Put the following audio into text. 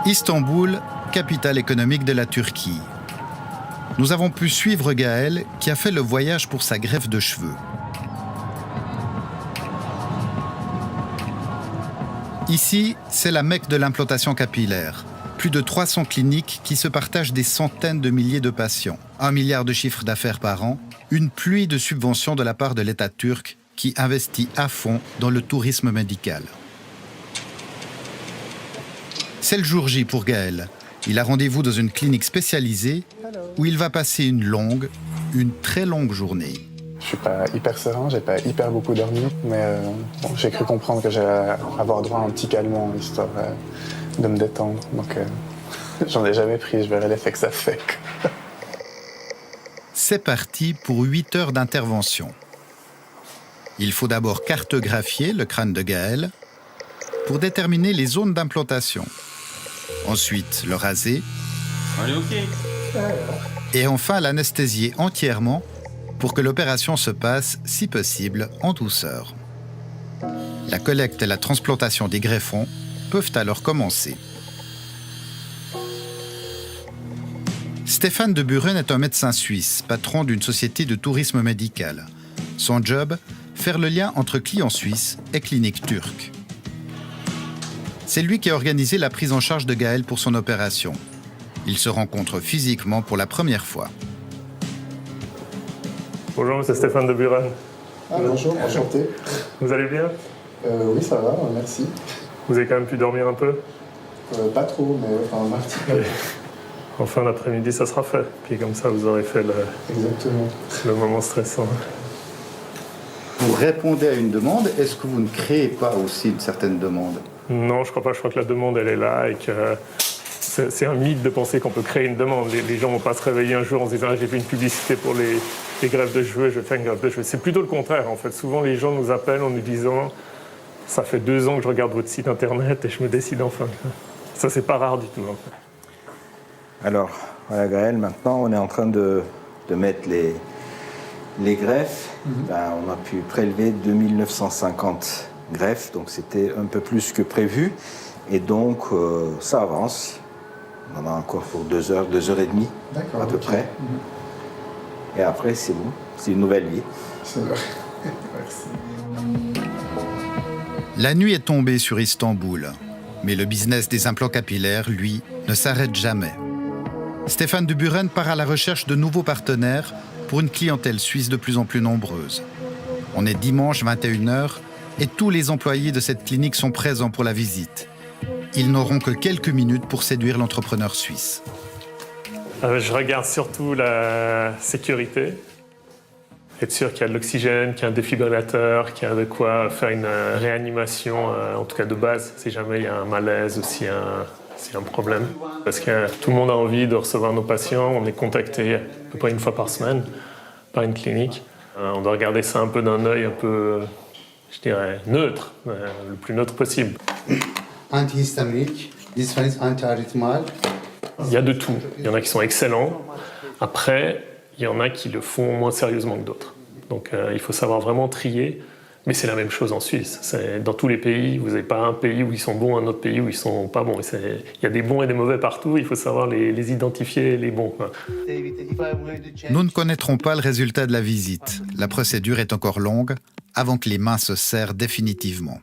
Istanbul, capitale économique de la Turquie. Nous avons pu suivre Gaël qui a fait le voyage pour sa greffe de cheveux. Ici, c'est la Mecque de l'implantation capillaire. Plus de 300 cliniques qui se partagent des centaines de milliers de patients. 1 milliard de chiffre d'affaires par an, une pluie de subventions de la part de l'État turc qui investit à fond dans le tourisme médical. C'est le jour J pour Gaël. Il a rendez-vous dans une clinique spécialisée où il va passer une très longue journée. Je suis pas hyper serein, j'ai pas hyper beaucoup dormi, mais j'ai cru comprendre que j'allais avoir droit à un petit calmant, histoire de me détendre. Donc j'en ai jamais pris, je verrai l'effet que ça fait. C'est parti pour 8 heures d'intervention. Il faut d'abord cartographier le crâne de Gaël pour déterminer les zones d'implantation. Ensuite, le raser. Allez, ok. Et enfin, l'anesthésier entièrement pour que l'opération se passe, si possible, en douceur. La collecte et la transplantation des greffons peuvent alors commencer. Stéphane de Buren est un médecin suisse, patron d'une société de tourisme médical. Son job, faire le lien entre clients suisses et cliniques turques. C'est lui qui a organisé la prise en charge de Gaël pour son opération. Ils se rencontrent physiquement pour la première fois. Bonjour, c'est Stéphane de Buren. Ah, bonjour, enchanté. Vous allez bien? Oui, ça va, merci. Vous avez quand même pu dormir un peu? Pas trop, mais enfin, un petit peu. En fin d'après-midi, ça sera fait. Puis comme ça, vous aurez fait Exactement. le moment stressant. Vous répondez à une demande, est-ce que vous ne créez pas aussi une certaine demande? Non, je crois pas. Je crois que la demande, elle est là et que c'est un mythe de penser qu'on peut créer une demande. Les gens vont pas se réveiller un jour en se disant « j'ai fait une publicité pour les greffes de cheveux, je vais faire une greffe de cheveux ». C'est plutôt le contraire, en fait. Souvent, les gens nous appellent en nous disant « ça fait 2 ans que je regarde votre site internet et je me décide enfin ». Ça, c'est pas rare du tout, en fait. Alors, voilà Gaël, maintenant on est en train de mettre les greffes. On a pu prélever 2950 greffes, donc c'était un peu plus que prévu. Et donc ça avance. On en a encore pour 2 heures, 2 heures et demie à peu près. Et après c'est bon, c'est une nouvelle vie. C'est vrai. Merci. La nuit est tombée sur Istanbul, mais le business des implants capillaires, lui, ne s'arrête jamais. Stéphane de Buren part à la recherche de nouveaux partenaires pour une clientèle suisse de plus en plus nombreuse. On est dimanche 21h et tous les employés de cette clinique sont présents pour la visite. Ils n'auront que quelques minutes pour séduire l'entrepreneur suisse. Je regarde surtout la sécurité. Être sûr qu'il y a de l'oxygène, qu'il y a un défibrillateur, qu'il y a de quoi faire une réanimation, en tout cas de base, si jamais il y a un malaise ou s'il y a un problème. Parce que tout le monde a envie de recevoir nos patients. On est contacté à peu près 1 fois par semaine par une clinique. On doit regarder ça un peu d'un œil un peu, je dirais, neutre, le plus neutre possible. Antihistaminique, this one is antiarrhythmal. Il y a de tout. Il y en a qui sont excellents. Après, il y en a qui le font moins sérieusement que d'autres. Donc il faut savoir vraiment trier. Mais c'est la même chose en Suisse. Dans tous les pays, vous n'avez pas un pays où ils sont bons, un autre pays où ils sont pas bons. Il y a des bons et des mauvais partout, il faut savoir les identifier, les bons. Nous ne connaîtrons pas le résultat de la visite. La procédure est encore longue avant que les mains se serrent définitivement.